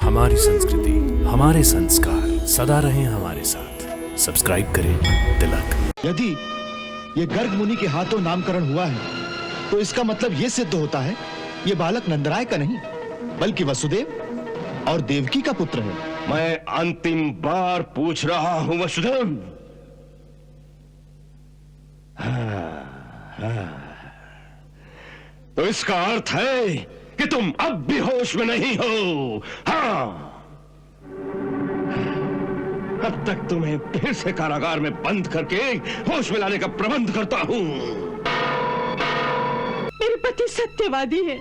हमारी संस्कृति, हमारे संस्कार सदा रहें हमारे साथ। सब्सक्राइब करें तिलक। यदि ये गर्ग मुनि के हाथों नामकरण हुआ है तो इसका मतलब ये सिद्ध होता है ये बालक नंदराय का नहीं बल्कि वसुदेव और देवकी का पुत्र है। मैं अंतिम बार पूछ रहा हूं वसुदेव, तो इसका अर्थ है कि तुम अब भी होश में नहीं हो। हाँ, अब तक तुम्हें फिर से कारागार में बंद करके होश में लाने का प्रबंध करता हूं। मेरे पति सत्यवादी है,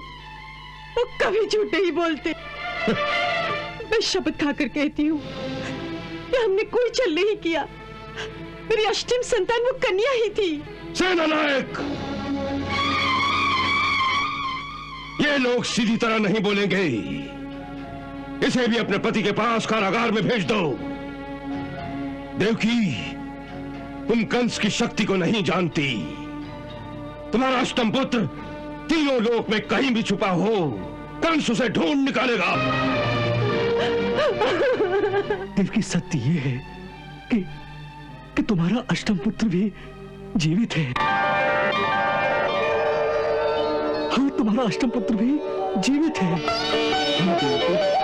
वो कभी झूठ नहीं बोलते। मैं शपथ खाकर कहती हूँ कि हमने कोई छल नहीं किया। मेरी अष्टम संतान वो कन्या ही थी। सेनानायक, ये लोग सीधी तरह नहीं बोलेंगे। इसे भी अपने पति के पास कारागार में भेज दो। देवकी, तुम कंस की शक्ति को नहीं जानती। तुम्हारा अष्टम पुत्र तीनों लोक में कहीं भी छुपा हो, कंस उसे ढूंढ निकालेगा। देवकी, सत्य ये है कि तुम्हारा अष्टम पुत्र भी जीवित है। हाँ, तुम्हारा अष्टम पुत्र भी जीवित है। हाँ, देवकी।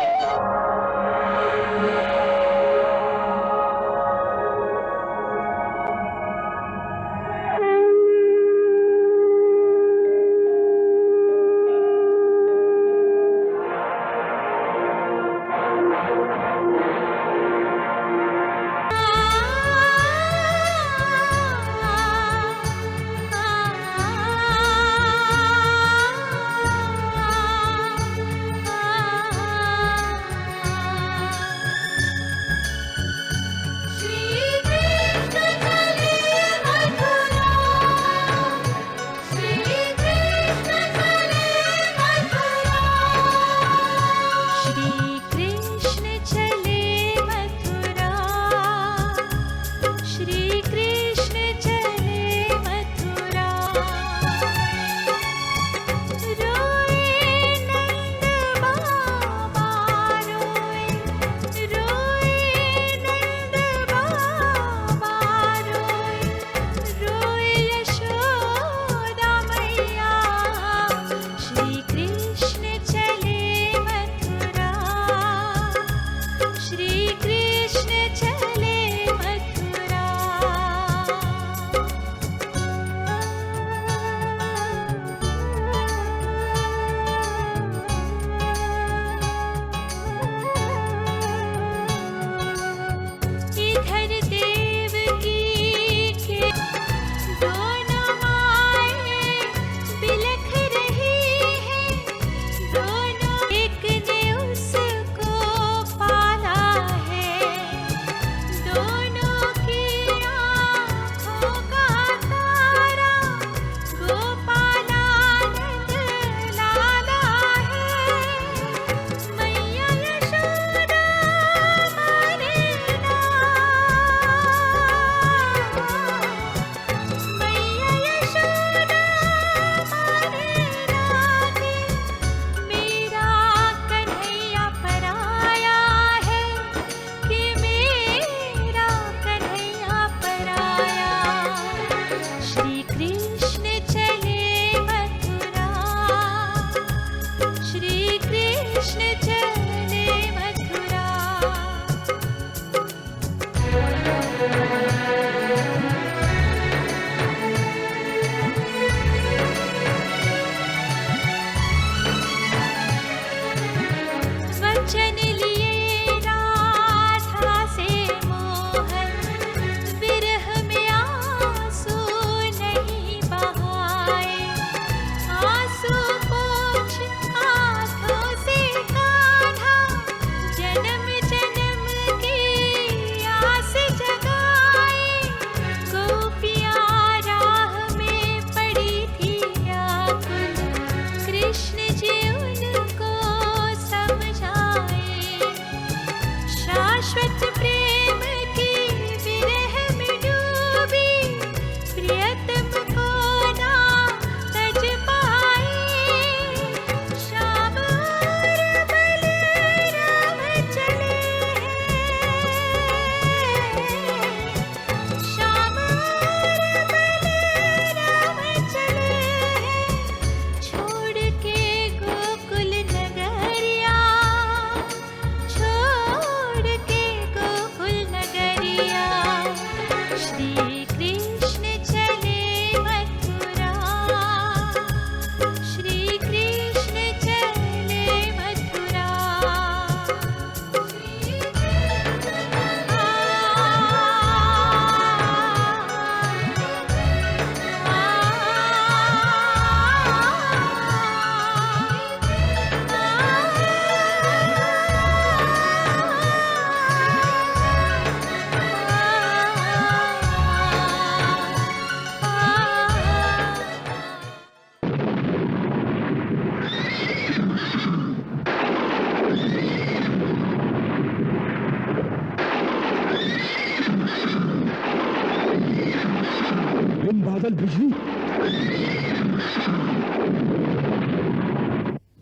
केवल बिजली।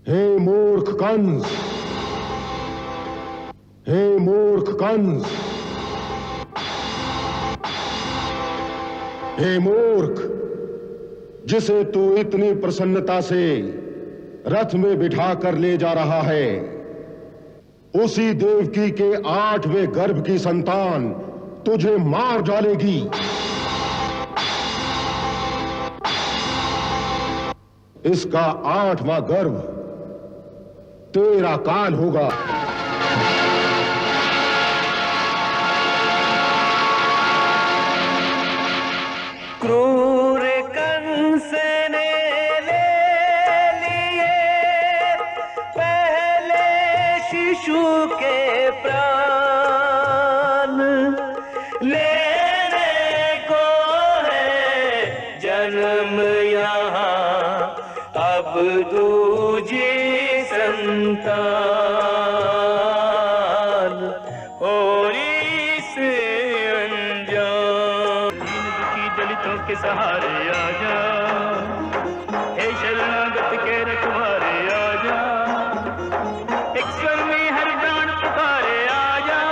हे मूर्ख कंस, हे मूर्ख कंस, हे मूर्ख, जिसे तू इतनी प्रसन्नता से रथ में बिठा कर ले जा रहा है, उसी देवकी के 8वें गर्भ की संतान तुझे मार डालेगी। इसका 8वां गर्भ तेरा काल होगा। क्रूर कंस ने ले लिए पहले शिशु के प्राण, लेने को है जन्म यहाँ अब दूजी संतान, और इस अनजान दलितों के सहारे आजा, हे शरणागत के रखवारे आजा, एक स्वर में हर प्राण पुकारे आजा,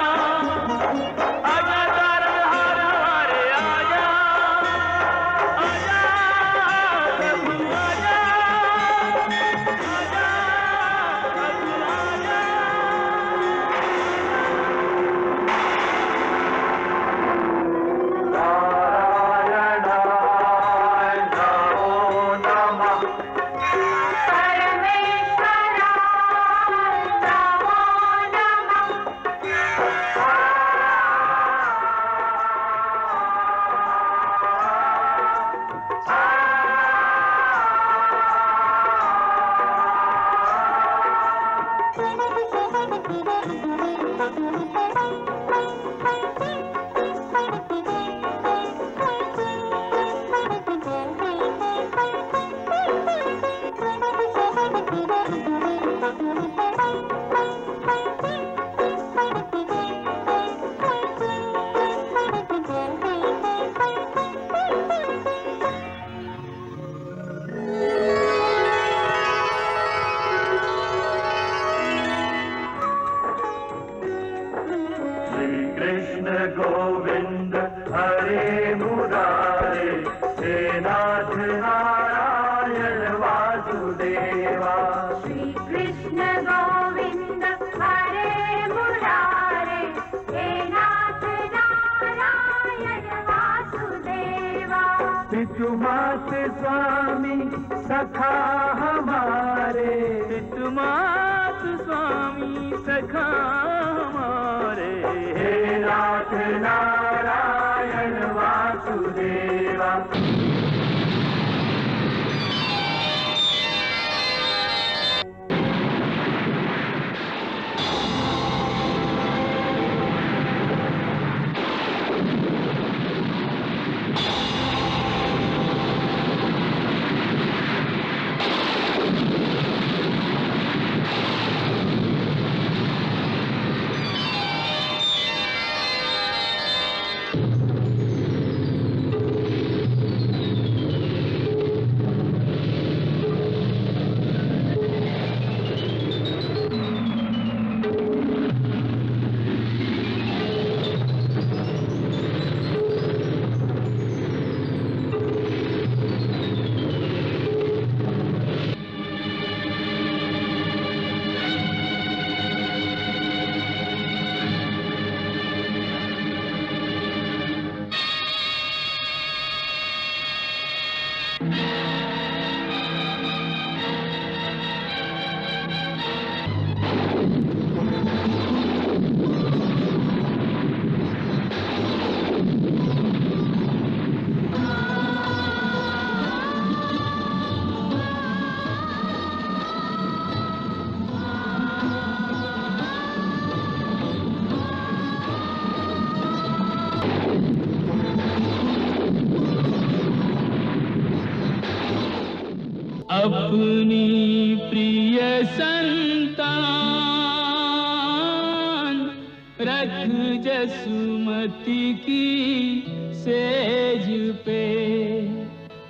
आजा तारनहार हमारे आजा, आजा प्रभु आजा, आजा प्रभु आजा। कृष्ण गोविंद हरे मुरारे, हे नाथ नारायण वासुदेवा। श्री कृष्ण गोविंद हरे मुरारे, हे नाथ नारायण वासुदेवा। पितुमात स्वामी सखा हमारे, पितुमात स्वामी सखा हमारे, हे नाथ नारायण वासुदेवा। अपनी प्रिय संतान रख जसुमती की सेज पे,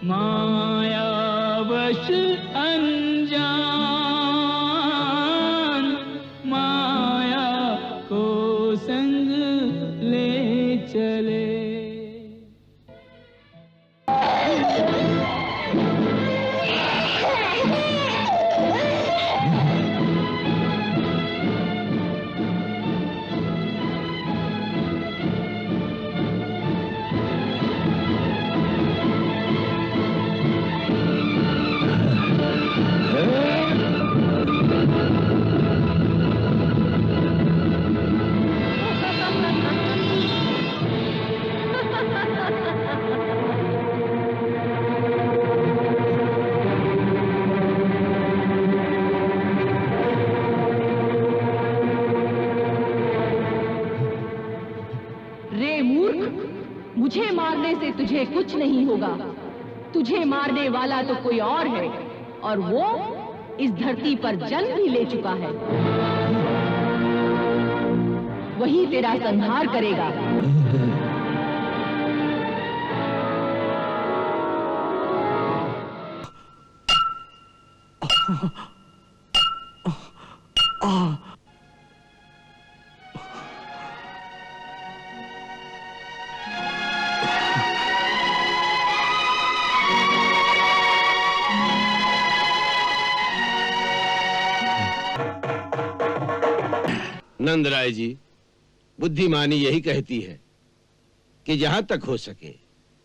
मायावश अनजान, माया को संग ले चले। रे मूर्ख, मुझे मारने से तुझे कुछ नहीं होगा। तुझे मारने वाला तो कोई और है, और वो इस धरती पर जन्म भी ले चुका है। वही तेरा संहार करेगा। नंदराय जी, बुद्धिमानी यही कहती है कि जहां तक हो सके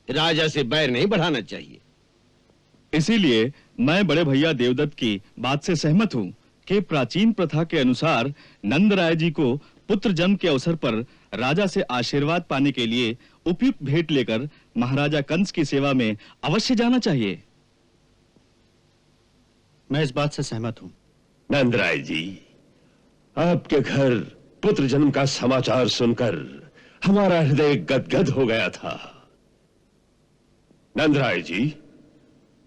राजा से बैर नहीं बढ़ाना चाहिए। इसीलिए मैं बड़े भैया देवदत्त की बात से सहमत हूँ कि प्राचीन प्रथा के अनुसार नंदराय जी को पुत्र जन्म के अवसर पर राजा से आशीर्वाद पाने के लिए उपयुक्त भेंट लेकर महाराजा कंस की सेवा में अवश्य जाना चाहिए। मैं इस बात से सहमत हूँ। नंदराय जी, आपके घर पुत्र जन्म का समाचार सुनकर हमारा हृदय गदगद हो गया था। नंदराय जी,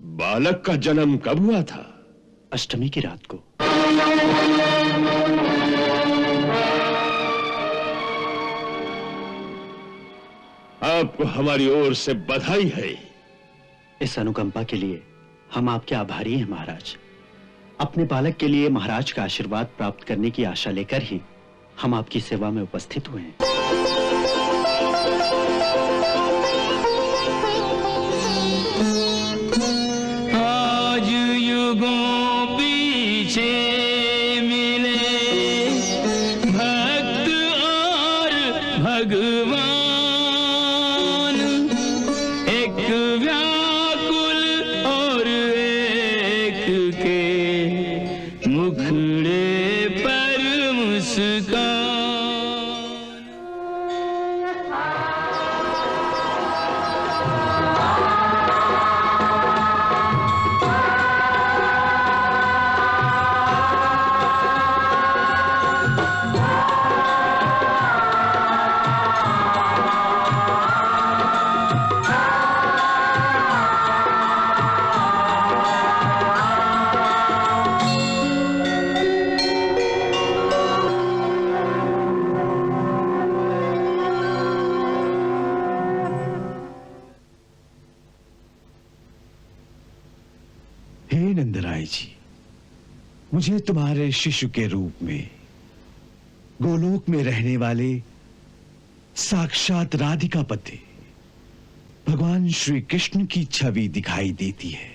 बालक का जन्म कब हुआ था? अष्टमी की रात को। आपको हमारी ओर से बधाई है। इस अनुकंपा के लिए हम आपके आभारी हैं महाराज। अपने बालक के लिए महाराज का आशीर्वाद प्राप्त करने की आशा लेकर ही हम आपकी सेवा में उपस्थित हुए हैं। आज युगों पीछे मिले भक्त और भगवान, एक व्याकुल और एक के मुखड़े पर मुस्कान। हे नंदराय जी, मुझे तुम्हारे शिशु के रूप में गोलोक में रहने वाले साक्षात राधिकापति भगवान श्री कृष्ण की छवि दिखाई देती है।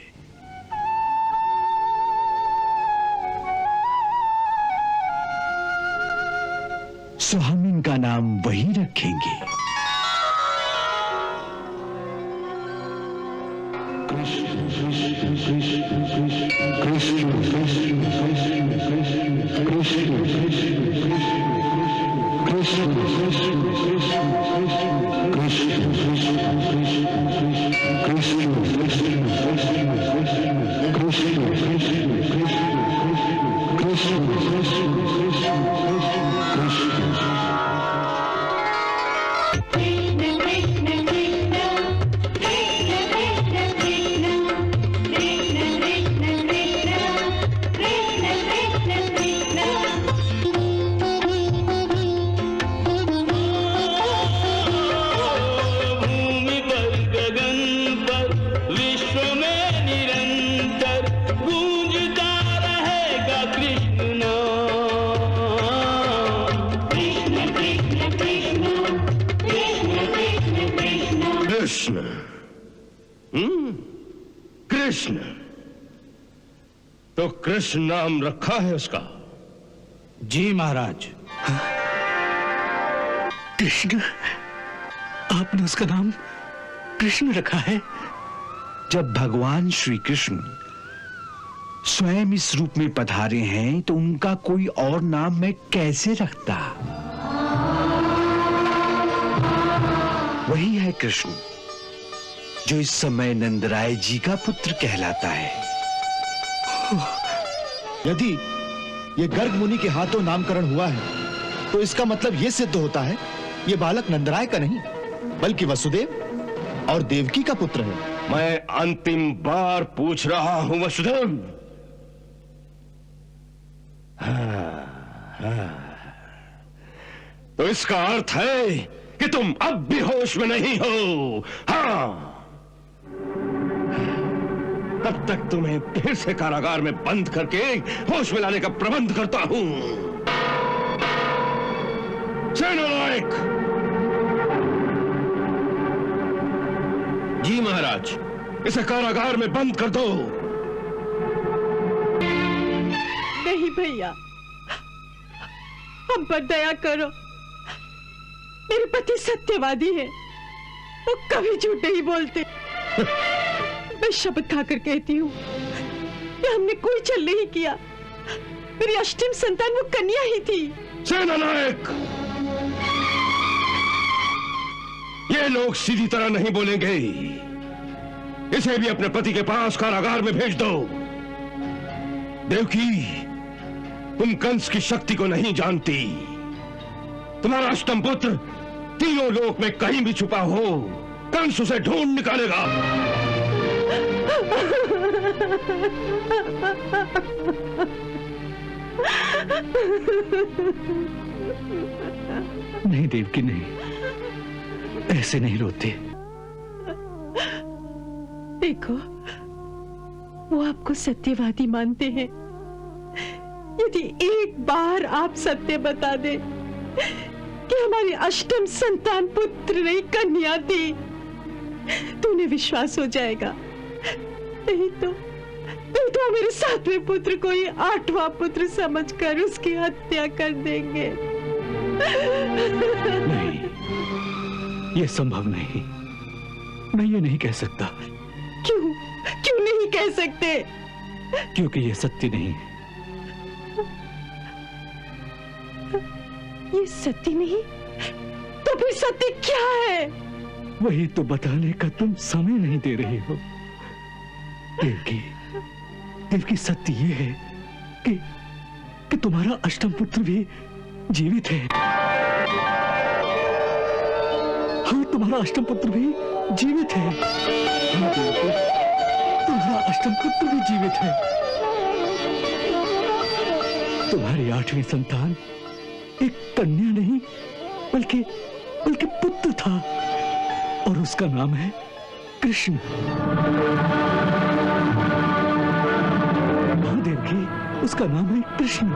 सो हम इनका नाम वही रखेंगे। भूमि पर गगन पर विश्व कृष्ण। कृष्ण, तो कृष्ण नाम रखा है उसका? जी महाराज। कृष्ण? आपने उसका नाम कृष्ण रखा है? जब भगवान श्री कृष्ण स्वयं इस रूप में पधारे हैं तो उनका कोई और नाम मैं कैसे रखता? वही है कृष्ण जो इस समय नंदराय जी का पुत्र कहलाता है। यदि ये गर्ग मुनि के हाथों नामकरण हुआ है तो इसका मतलब ये सिद्ध होता है ये बालक नंदराय का नहीं बल्कि वसुदेव और देवकी का पुत्र है। मैं अंतिम बार पूछ रहा हूं वसुदेव। तो इसका अर्थ है कि तुम अब भी होश में नहीं हो। हाँ, तब तक तुम्हें फिर से कारागार में बंद करके होश में लाने का प्रबंध करता हूं। सेनानायक। जी महाराज। इसे कारागार में बंद कर दो। नहीं भैया, हम पर दया करो। मेरे पति सत्यवादी हैं, वो कभी झूठ नहीं बोलते। मैं शपथ खाकर कहती हूँ कि हमने कोई छल नहीं किया। मेरी अष्टम संतान वो कन्या ही थी। सेनानायक, ये लोग सीधी तरह नहीं बोलेंगे। इसे भी अपने पति के पास कारागार में भेज दो। देवकी, तुम कंस की शक्ति को नहीं जानती। तुम्हारा अष्टम पुत्र तीनों लोक में कहीं भी छुपा हो, कंस उसे ढूंढ निकालेगा। नहीं देवकी, नहीं, ऐसे नहीं रोते। देखो, वो आपको सत्यवादी मानते हैं। यदि एक बार आप सत्य बता दे कि हमारी अष्टम संतान पुत्र नहीं कन्या थी, तो उन्हें विश्वास हो जाएगा। नहीं तो मेरे सातवें पुत्र को ही आठवां पुत्र समझकर उसकी हत्या कर देंगे। नहीं, ये संभव नहीं। मैं ये नहीं कह सकता। क्यों नहीं कह सकते? क्योंकि ये सत्य नहीं है। ये सत्य नहीं तो फिर सत्य क्या है? वही तो बताने का तुम समय नहीं दे रही हो। देवकी, सत्य ये है कि तुम्हारा अष्टम पुत्र भी जीवित है। हाँ, तुम्हारा अष्टम पुत्र भी जीवित है। हाँ देवकी, तुम्हारा अष्टम पुत्र भी जीवित है। तुम्हारी आठवीं संतान एक कन्या नहीं बल्कि पुत्र था, और उसका नाम है कृष्ण। हाँ देवकी, उसका नाम है कृष्ण।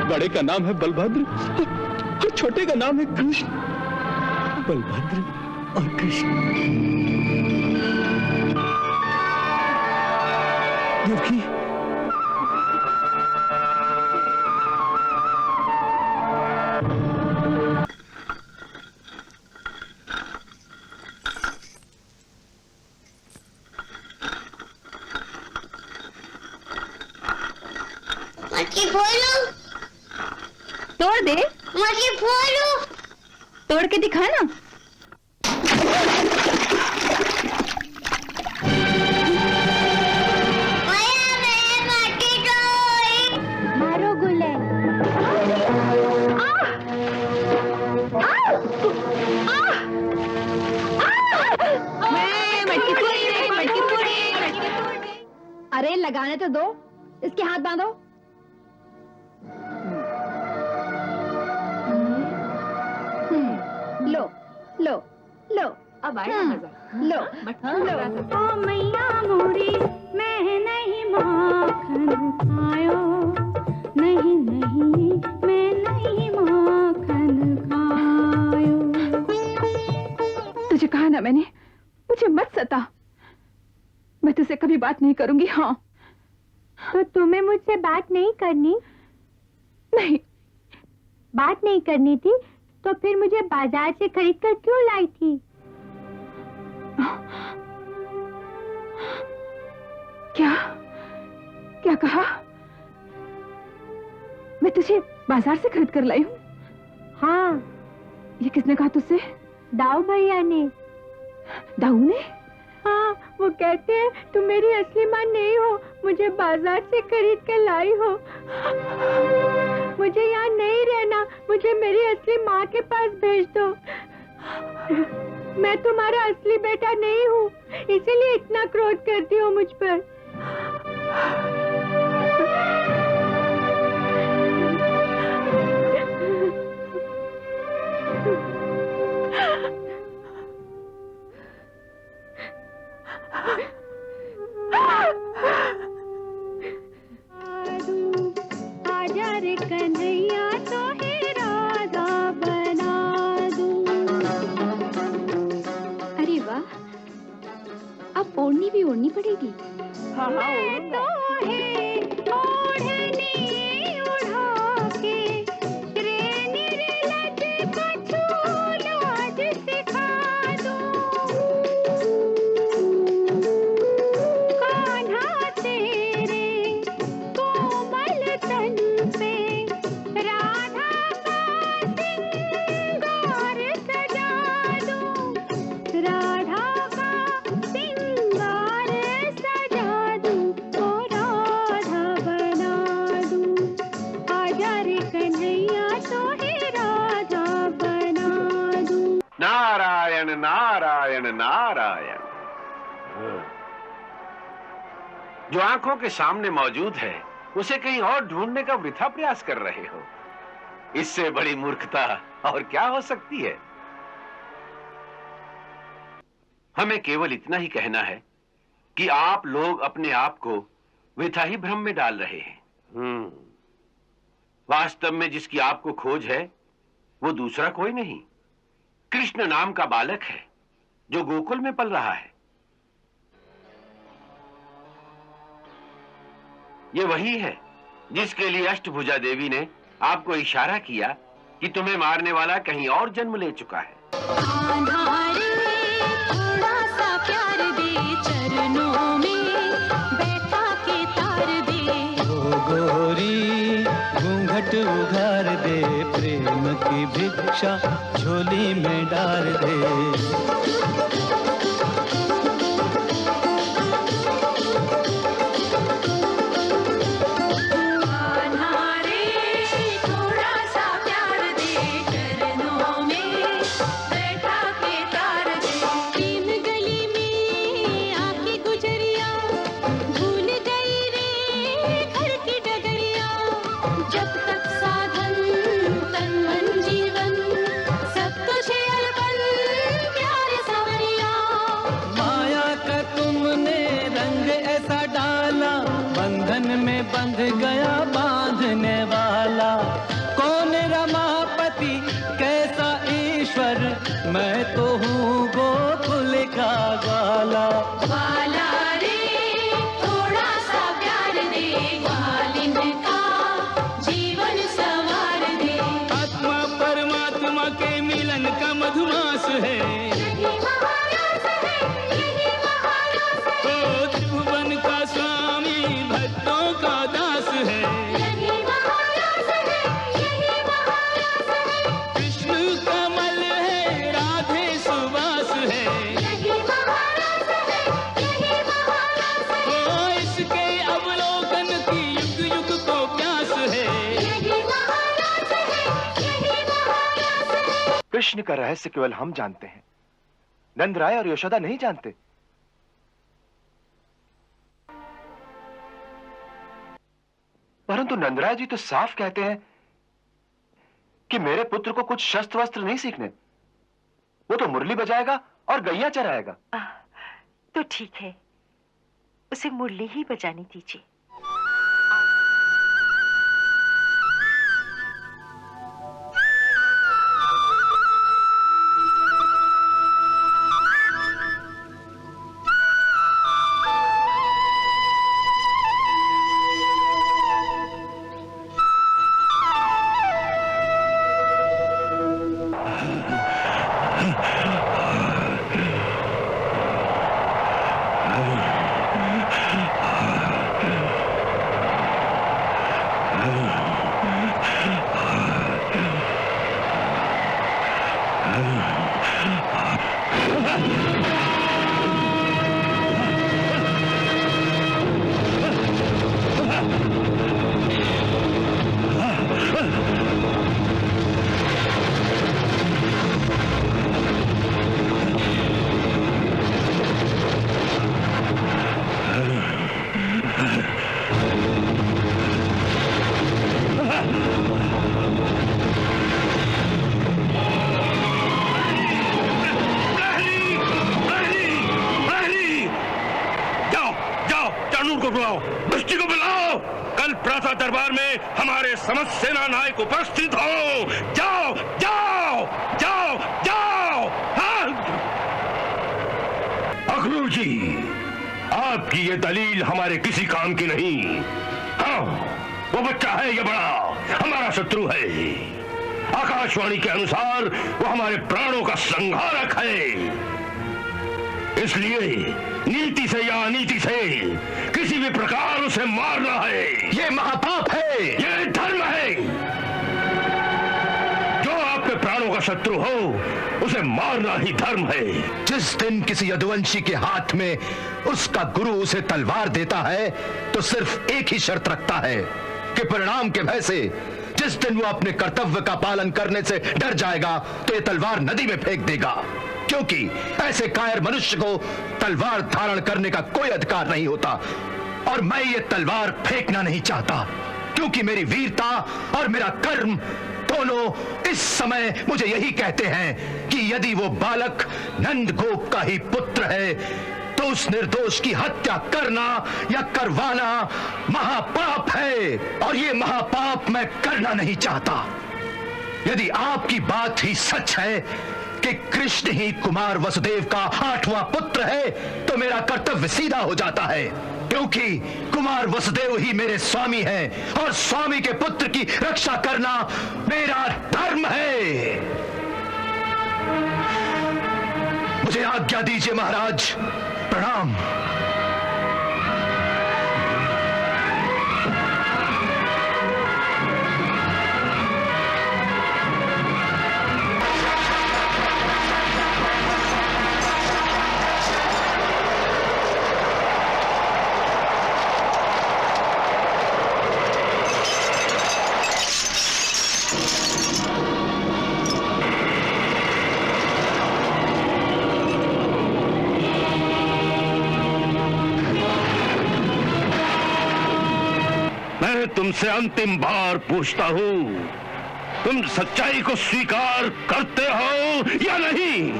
बड़े का नाम है बलभद्र और छोटे का नाम है कृष्ण। बलभद्र और कृष्ण। देवकी, मटकी फोड़ो। तोड़ दे। मटकी फोड़ो। तोड़ के दिखा ना। मटकी तोड़। मारो गुले। अरे लगाने तो दो, इसके हाथ बांधो। लो लो लो, अब आया मजा। लो लो। ओ मैया मोरी, मैं नहीं माखन खायो। नहीं नहीं, मैं नहीं माखन खायो। बात नहीं करूंगी। हाँ। तो तुम्हें मुझसे बात नहीं करनी? नहीं। बात नहीं करनी थी तो फिर मुझे बाजार से खरीद कर क्यों लाई थी? क्या क्या कहा? मैं तुझे बाजार से खरीद कर लाई हूँ? हाँ। ये किसने कहा तुझसे? दाऊ भैया ने। दाऊ ने? हाँ, वो कहते हैं तुम मेरी असली माँ नहीं हो, मुझे बाजार से खरीद कर लाई हो। मुझे यहाँ नहीं रहना, मुझे मेरी असली माँ के पास भेज दो। मैं तुम्हारा असली बेटा नहीं हूँ, इसीलिए इतना क्रोध करती हो मुझ पर। आजा रे कन्हैया तो है राधा बना दूं। अरे वाह, अब ओढ़नी भी ओढ़नी पड़ेगी। हाँ हाँ, तो है ओढ़नी उड़ा के रे निर्लज कछु लाज सिखा दूं। कान्हा तेरे कोमल तन पे राधा का सिंगार सजा दूं। राधा का सिंगार सजा दूं, ओ राधा बना दूं। आजा रे कन्हैया तो है राधा बना दूं। नारायण नारायण नारायण। जो आंखों के सामने मौजूद है उसे कहीं और ढूंढने का वृथा प्रयास कर रहे हो। इससे बड़ी मूर्खता और क्या हो सकती है? हमें केवल इतना ही कहना है कि आप लोग अपने आप को वृथा ही भ्रम में डाल रहे हैं। वास्तव में जिसकी आपको खोज है वो दूसरा कोई नहीं, कृष्ण नाम का बालक है जो गोकुल में पल रहा है। ये वही है जिसके लिए अष्टभुजा देवी ने आपको इशारा किया कि तुम्हें मारने वाला कहीं और जन्म ले चुका है। थोड़ा सा प्यार दे, चरणों में बैठा के तार दे। ओ गोरी घूंघट उघार दे, प्रेम की भिक्षा झोली में डाल दे। थोड़ा सा प्यार दे, चरणों में बैठा के तार दे। तीन गली में आके गुजरिया, भूल गई रे घर की डगरिया। जब तक साधन तन मन जीवन, सब कुछ अलबन प्यार सवरिया। माया का तुमने रंग ऐसा डाला, बंधन में बंध गया बांधने वाला। कौन रमापति कैसा ईश्वर, मैं तो हूँ गोकुल का ग्वाला। वाला रे थोड़ा सा प्यार दे, ग्वालिन का जीवन संवार दे। आत्मा परमात्मा के मिलन का मधुमास है, यही महाराज है, यही महाराज है। ओ त्रिभुवन का स्वामी भक्तों का दास है। यही महाराज है, यही महाराज है। कृष्ण कमल है, राधे सुवास है। यही महाराज है, यही महाराज है। ओ इसके अवलोकन की युग युग को प्यास है। यही महाराज है, यही महाराज है। कृष्ण का रहस्य केवल हम जानते हैं, नंदराय और यशोदा नहीं जानते। परंतु नंदराय जी तो साफ कहते हैं कि मेरे पुत्र को कुछ शस्त्र वस्त्र नहीं सीखने, वो तो मुरली बजाएगा और गैया चराएगा। तो ठीक है, उसे मुरली ही बजाने दीजिए। दरबार में हमारे समस्त सेना नायक उपस्थित हो। जाओ जाओ जाओ जाओ। हाँ। अखनूर जी, आपकी ये दलील हमारे किसी काम की नहीं। हाँ, वो बच्चा है या बड़ा हमारा शत्रु है। आकाशवाणी के अनुसार वो हमारे प्राणों का संहारक है। इसलिए नीति से या अनीति से किसी भी प्रकार उसे मारना है। ये महापाप है, ये धर्म है। जो आपके प्राणों का शत्रु हो उसे मारना ही धर्म है। जिस दिन किसी यदुवंशी के हाथ में उसका गुरु उसे तलवार देता है तो सिर्फ एक ही शर्त रखता है कि परिणाम के भय से जिस दिन वो अपने कर्तव्य का पालन करने से डर जाएगा तो ये तलवार नदी में फेंक देगा, क्योंकि ऐसे कायर मनुष्य को तलवार धारण करने का कोई अधिकार नहीं होता। और मैं ये तलवार फेंकना नहीं चाहता, क्योंकि मेरी वीरता और मेरा कर्म दोनों इस समय मुझे यही कहते हैं कि यदि वो बालक नंदगोप का ही पुत्र है तो उस निर्दोष की हत्या करना या करवाना महापाप है, और ये महापाप मैं करना नहीं चाहता। यदि आपकी बात ही सच है कि कृष्ण ही कुमार वसुदेव का 8वां पुत्र है तो मेरा कर्तव्य सीधा हो जाता है, क्योंकि कुमार वसुदेव ही मेरे स्वामी हैं और स्वामी के पुत्र की रक्षा करना मेरा धर्म है। मुझे आज्ञा दीजिए महाराज। प्रणाम। तुमसे अंतिम बार पूछता हूं, तुम सच्चाई को स्वीकार करते हो या नहीं?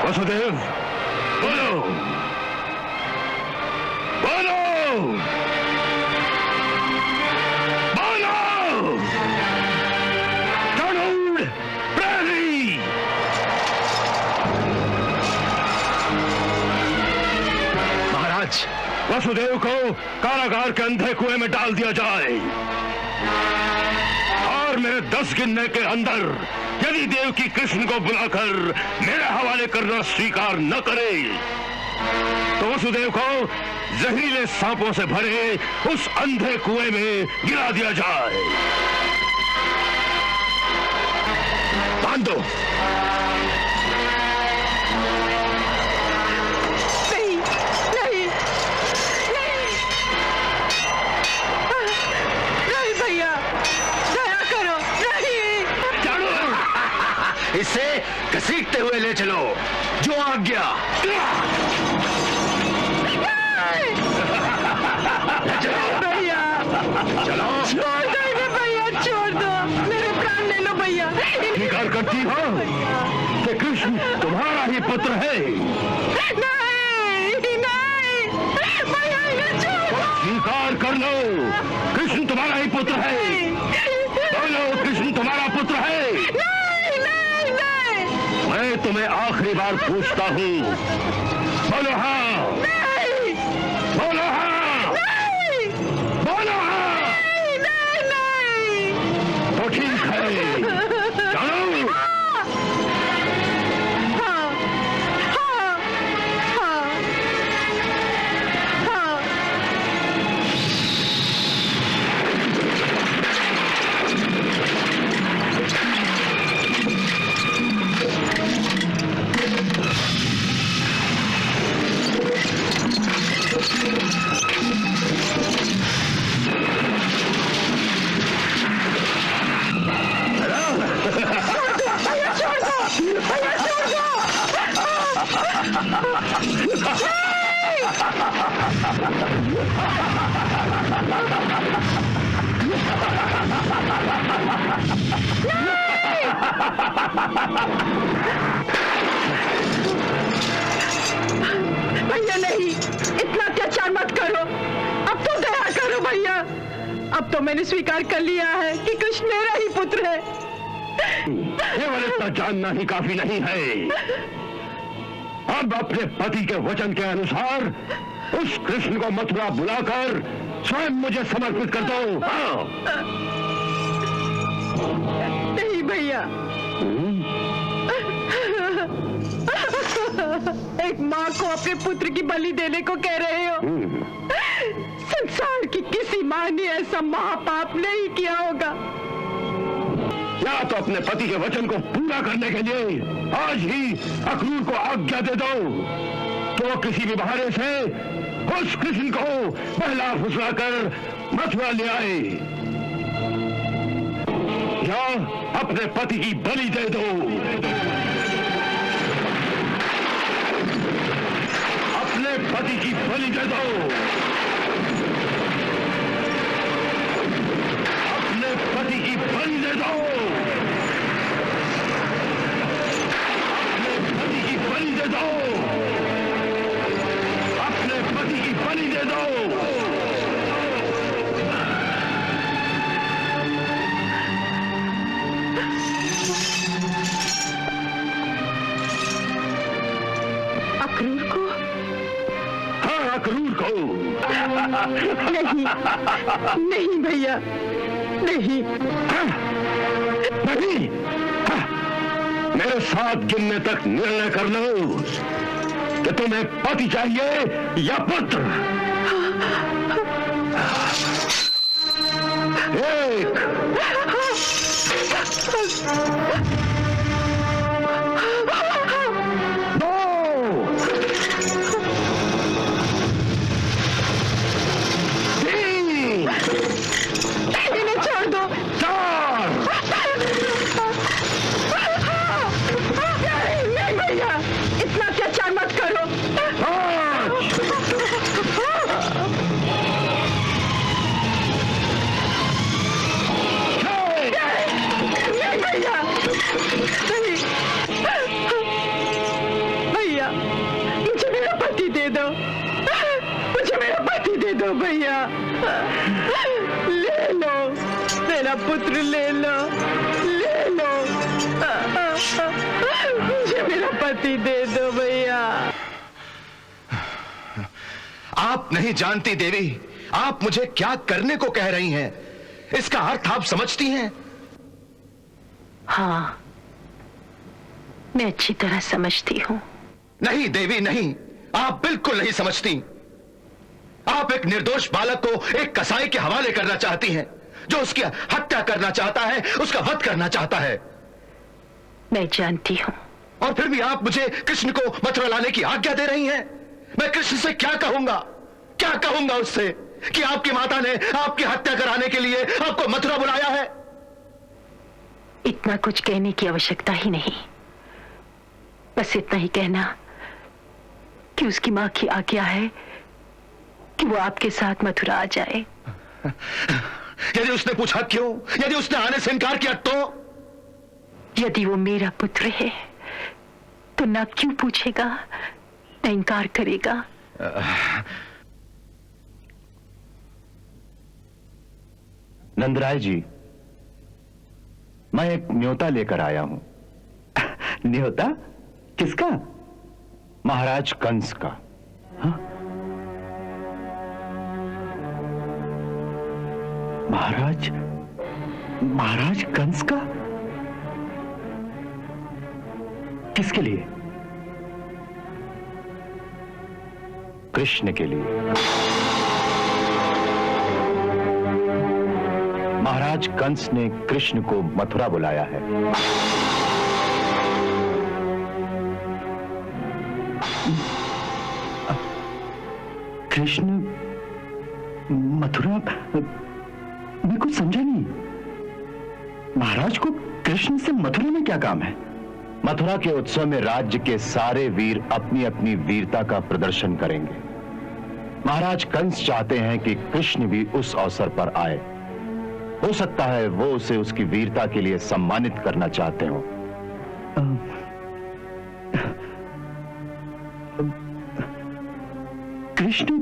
वसुदेव, बोलो बोलो बोलो। गरुड़ प्रहरी। महाराज, वसुदेव को कारागार के अंधे कुएं में डाल दिया जाए और मेरे 10 गिनने के अंदर यदि देवकी कृष्ण को बुलाकर मेरे हवाले करना स्वीकार न करे तो वसुदेव को जहरीले सांपों से भरे उस अंधे कुएं में गिरा दिया जाए। बांध दो। नहीं नहीं नहीं नहीं भैया, दया करो। नहीं, इसे घसीटते हुए ले चलो। जो आज्ञा। भैया चलो। छोड़ दो इन्हें भैया, छोड़ दो। मेरे प्राण ले लो भैया। स्वीकार करती हो कि कृष्ण तुम्हारा ही पुत्र है? नहीं नहीं भैया, इन्हें छोड़ दो। स्वीकार कर लो, कृष्ण तुम्हारा ही पुत्र है। बोलो, कृष्ण तुम्हारा पुत्र है? नहीं नहीं नहीं। मैं तुम्हें आखिरी बार पूछता हूँ, बोलो हाँ। नहीं। बोलो हाँ। नहीं। बोलो हाँ। नहीं नहीं। तो ठीक है, चलो। हाँ हाँ हाँ हाँ। इतना अत्याचार मत करो, अब तो दया करो भैया। अब तो मैंने स्वीकार कर लिया है कि कृष्ण मेरा ही पुत्र है। केवल इतना जानना ही काफी नहीं है। अब अपने पति के वचन के अनुसार उस कृष्ण को मथुरा बुलाकर स्वयं मुझे समर्पित कर दो। हाँ। नहीं भैया, एक माँ को अपने पुत्र की बलि देने को कह रहे हो? संसार की किसी माँ ने ऐसा महापाप नहीं किया होगा। या तो अपने पति के वचन को पूरा करने के लिए आज ही अक्रूर को आज्ञा दे दो तो किसी भी बहाने से उस कृष्ण को बहला फुसला कर मथुरा ले आए, या अपने पति की बलि दे दो। अपने पति की बलि दे दो। अपने पति की बलि दे दो। अपने पति की बलि दे दो। अपने पति की बलि दे दो। अक्रूर को? हाँ, अक्रूर को। नहीं, नहीं भैया, नहीं। नहीं, मेरे साथ गिनने तक निर्णय कर लो कि तुम्हें पति चाहिए या पुत्र। एक, दो, तीन, इन्हें छोड़ दो। चार, नहीं भैया, इतना अत्याचार मत करो। पांच, नहीं भैया, नहीं। भैया, मुझे मेरा पति दे दो। मुझे मेरा पति दे दो भैया। ले लो, मेरा पुत्र ले लो, ले लो। मुझे मेरा पति दे दो भैया। आप नहीं जानती देवी, आप मुझे क्या करने को कह रही हैं। इसका अर्थ आप समझती हैं? हाँ, मैं अच्छी तरह समझती हूँ। नहीं देवी, नहीं, आप बिल्कुल नहीं समझती। आप एक निर्दोष बालक को एक कसाई के हवाले करना चाहती हैं, जो उसकी हत्या करना चाहता है, उसका वध करना चाहता है। मैं जानती हूँ। और फिर भी आप मुझे कृष्ण को मथुरा लाने की आज्ञा दे रही हैं। मैं कृष्ण से क्या कहूंगा, क्या कहूंगा उससे कि आपकी माता ने आपकी हत्या कराने के लिए आपको मथुरा बुलाया है। इतना कुछ कहने की आवश्यकता ही नहीं, बस इतना ही कहना कि उसकी मां की आज्ञा है कि वो आपके साथ मथुरा आ जाए। यदि उसने पूछा क्यों, यदि उसने आने से इनकार किया तो? यदि वो मेरा पुत्र है तो ना क्यों पूछेगा, न इनकार करेगा। नंदराय जी, मैं एक न्योता लेकर आया हूं। न्योता? किसका? महाराज कंस का। हाँ? महाराज कंस का? किसके लिए? कृष्ण के लिए। महाराज कंस ने कृष्ण को मथुरा बुलाया है। कृष्ण मथुरा? मैं कुछ समझा नहीं। महाराज को कृष्ण से मथुरा में क्या काम है? मथुरा के उत्सव में राज्य के सारे वीर अपनी अपनी वीरता का प्रदर्शन करेंगे। महाराज कंस चाहते हैं कि कृष्ण भी उस अवसर पर आए। हो सकता है वो उसे उसकी वीरता के लिए सम्मानित करना चाहते हो। कृष्ण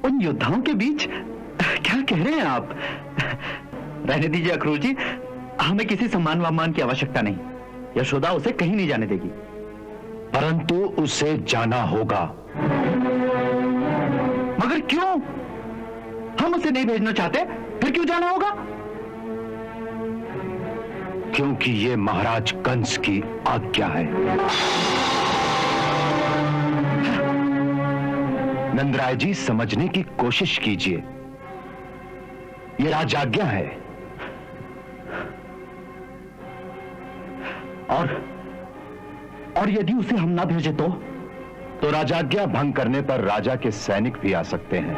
उन योद्धाओं के बीच? क्या कह रहे हैं आप? रहने दीजिए अक्रूर जी, हमें किसी सम्मान वामान की आवश्यकता नहीं। यशोदा उसे कहीं नहीं जाने देगी। परंतु उसे जाना होगा। मगर क्यों? हम उसे नहीं भेजना चाहते, फिर क्यों जाना होगा? क्योंकि ये महाराज कंस की आज्ञा है। नंदराय जी, समझने की कोशिश कीजिए, ये राजाज्ञा है। और यदि उसे हम ना भेजे तो राजाज्ञा भंग करने पर राजा के सैनिक भी आ सकते हैं।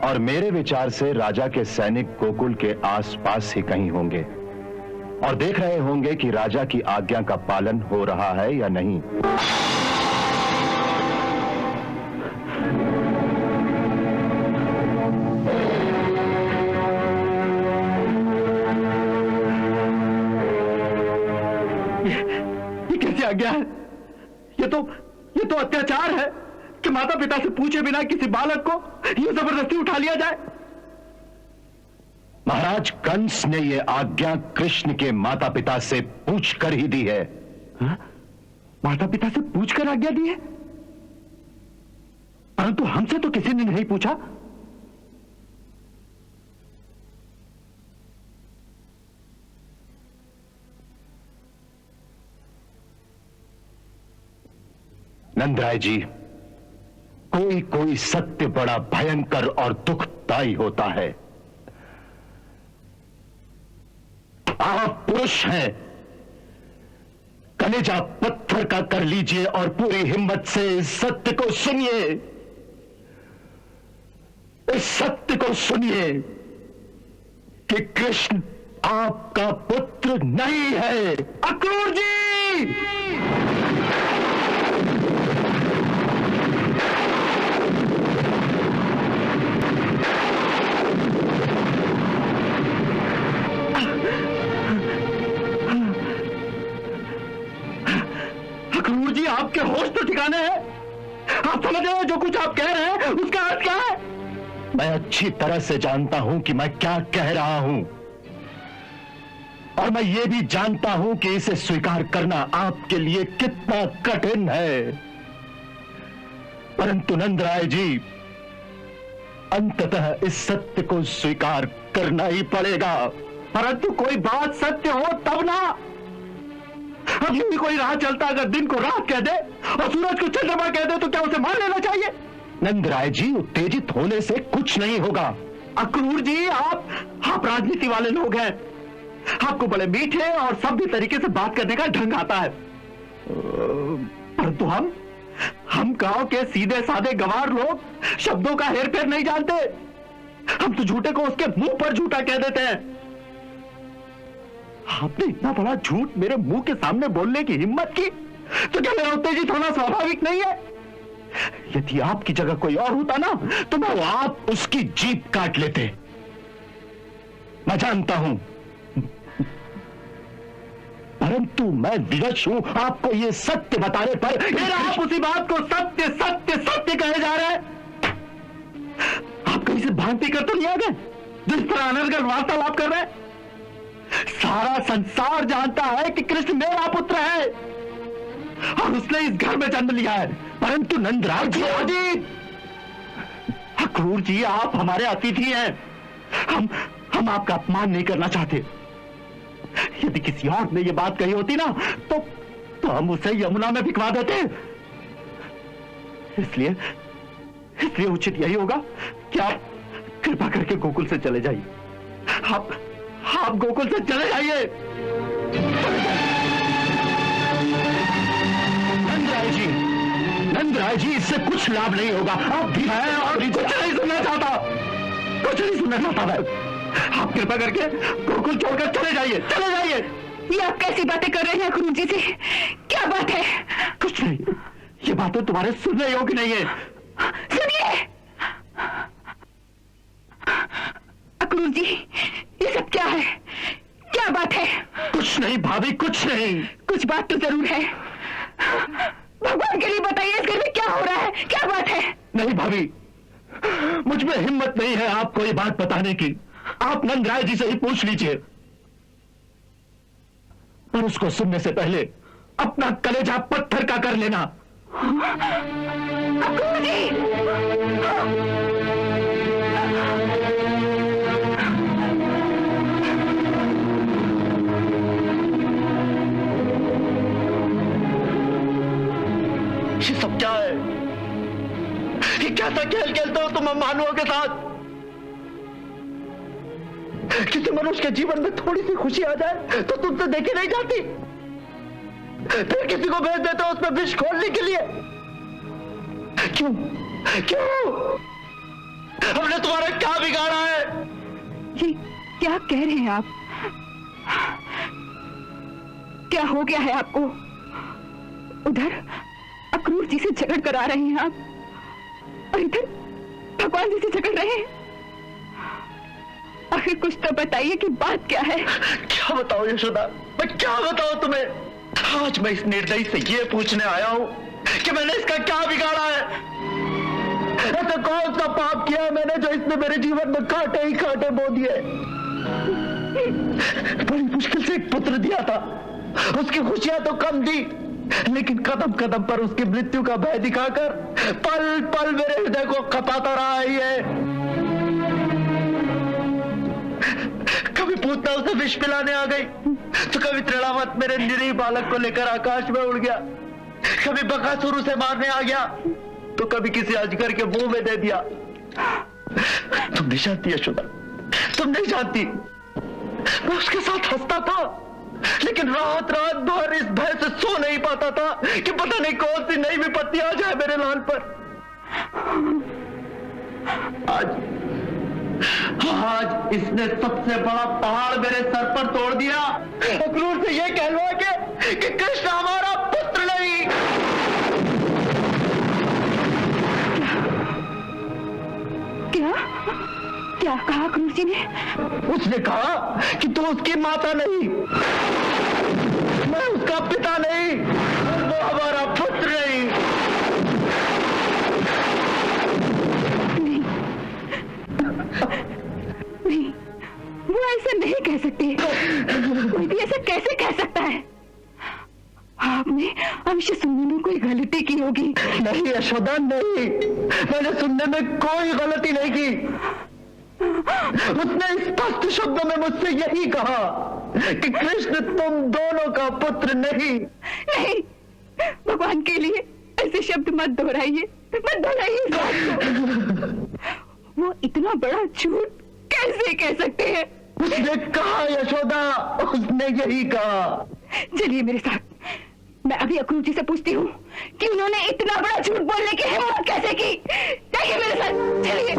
और मेरे विचार से राजा के सैनिक गोकुल के आसपास ही कहीं होंगे और देख रहे होंगे कि राजा की आज्ञा का पालन हो रहा है या नहीं। ये कैसी आज्ञा है? ये तो अत्याचार है कि माता पिता से पूछे बिना किसी बालक को ये जबरदस्ती उठा लिया जाए। महाराज कंस ने यह आज्ञा कृष्ण के माता पिता से पूछकर ही दी है। हा? माता पिता से पूछकर आज्ञा दी है? परंतु हमसे तो किसी ने नहीं पूछा। नंदराय जी, कोई कोई सत्य बड़ा भयंकर और दुखदायी होता है। आप पुरुष हैं, कलेजा पत्थर का कर लीजिए और पूरी हिम्मत से इस सत्य को सुनिए। इस सत्य को सुनिए कि कृष्ण आपका पुत्र नहीं है। अक्रूर जी! अक्रूर जी, आपके होश तो ठिकाने हैं? आप समझ रहे हैं जो कुछ आप कह रहे हैं उसका अर्थ क्या है? मैं अच्छी तरह से जानता हूं कि मैं क्या कह रहा हूं, और मैं ये भी जानता हूं कि इसे स्वीकार करना आपके लिए कितना कठिन है। परंतु नंदराय जी, अंततः इस सत्य को स्वीकार करना ही पड़ेगा। परंतु कोई बात सत्य हो तब ना। अब यूं ही कोई राह चलता अगर दिन को रात कह दे और सूरज को चंद्रमा कह दे तो क्या उसे मान लेना चाहिए? नंदराय जी, उत्तेजित होने से कुछ नहीं होगा। अक्रूर जी, आप राजनीति वाले लोग हैं। आपको बड़े मीठे और सभ्य तरीके से बात करने का ढंग आता है। परंतु हम गांव के सीधे साधे गंवार लोग शब्दों का हेरफेर नहीं जानते। हम तो झूठे को उसके मुंह पर झूठा कह देते हैं। आपने इतना बड़ा झूठ मेरे मुंह के सामने बोलने की हिम्मत की, तो क्या मेरा उत्तेजित होना स्वाभाविक नहीं है? यदि आपकी जगह कोई और होता ना तो आप उसकी जीभ काट लेते। मैं जानता हूं, परंतु मैं विवश हूं आपको ये सत्य बताने पर। फिर आप उसी बात को सत्य सत्य सत्य कहे जा रहे हैं। आप कहीं से भ्रांति कर तो नहीं आ गए जिस तरह अनर्गल वार्तालाप कर रहे हैं? सारा संसार जानता है कि कृष्ण मेरा पुत्र है और उसने इस घर में जन्म लिया है। परंतु नंदराय जी, अक्रूर जी, आप हमारे अतिथि हैं। हम आपका अपमान नहीं करना चाहते। यदि किसी और ने यह बात कही होती ना तो हम उसे यमुना में भिखवा देते। इसलिए उचित यही होगा कि आप कृपा करके गोकुल से चले जाइए। आप गोकुल से चले जाइए। नंदराय जी, इससे कुछ लाभ नहीं होगा। आप भी हैं और कुछ नहीं सुनना चाहता। कुछ नहीं सुनना चाहता मैं। आप कृपा करके गोकुल छोड़कर चले जाइए, चले जाइए। ये आप कैसी बातें कर रहे हैं अक्रूर जी से? क्या बात है? कुछ नहीं, ये बातें तुम्हारे सुनने योग्य नहीं है। सुनिए अक्रूर जी, ये सब क्या है? क्या बात है? कुछ नहीं भाभी, कुछ नहीं। कुछ बात तो जरूर है। भगवान के लिए बताइए इस घर में क्या हो रहा है, क्या बात है? नहीं भाभी, मुझ में हिम्मत नहीं है आपको ये बात बताने की। आप नंदराय जी से ही पूछ लीजिए। पर उसको सुनने से पहले अपना कलेजा पत्थर का कर लेना। अक्रूर जी! ये सब क्या है? ये कैसा खेल खेलते हो तुम अम्मानुओं के साथ? किसी मनुष्य के जीवन में थोड़ी सी खुशी आ जाए तो तुमसे देखी नहीं जाती, फिर किसी को भेज देते हो उसमें विष खोलने के लिए। क्यों क्यों? हमने तुम्हारा क्या बिगाड़ा है? ये क्या कह रहे हैं आप? क्या हो गया है आपको? उधर अक्रूर जी से झगड़ कर आ रहे हैं आप, और इधर भगवान जी से झगड़ रहे हैं। आखिर कुछ तो बताइए कि बात क्या है? क्या बताओ यशोदा, मैं क्या बताऊं तुम्हें? आज मैं इस निर्दयी से ये पूछने आया हूं कि मैंने इसका क्या बिगाड़ा है। ऐसा कौन सा पाप किया है मैंने जो इसने मेरे जीवन में कांटे ही कांटे बो दिए। बड़ी मुश्किल से एक पुत्र दिया था, उसकी खुशियां तो कम दी, लेकिन कदम कदम पर उसकी मृत्यु का भय दिखाकर पल पल मेरे हृदय को खपाता रहा है ये। कभी पूतना उसे विष पिलाने आ गई, तो कभी त्रिणावत मेरे निरीह बालक को लेकर आकाश में उड़ गया, कभी बकासुर उसे मारने आ गया, तो कभी किसी अजगर के मुंह में दे दिया। तुम नहीं जानती यशोदा, तुम नहीं जानती। मैं उसके साथ हंसता था, लेकिन रात रात भर इस भय से सो नहीं पाता था कि पता नहीं कौन सी नई विपत्ति आ जाए मेरे लाल पर। आज इसने सबसे बड़ा पहाड़ मेरे सर पर तोड़ दिया। अक्रूर से यह कहलवा के कि कृष्ण हमारा पुत्र नहीं। क्या क्या कहा अक्रूर जी ने? उसने कहा कि तू उसकी माता नहीं, मैं उसका पिता नहीं, वो हमारा पुत्र नहीं। नहीं, वो ऐसा नहीं कह सकते। कोई भी ऐसा कैसे कह सकता है? आपने हमेशा सुनने में कोई गलती की होगी। नहीं यशोदा, नहीं, मैंने सुनने में कोई गलती नहीं की। उसने स्पष्ट शब्दों में मुझसे यही कहा कि कृष्ण तुम दोनों का पुत्र नहीं। नहीं, भगवान के लिए ऐसे शब्द मत दोहराइए, मत दोहराइए इस बात को। वो इतना बड़ा झूठ कैसे कह सकते हैं? उसने कहा यशोदा, उसने यही कहा। चलिए मेरे साथ, मैं अभी अक्रूर जी से पूछती हूँ कि उन्होंने इतना बड़ा झूठ बोलने की हिम्मत कैसे की। देखिए मेरे साथ, चलिए।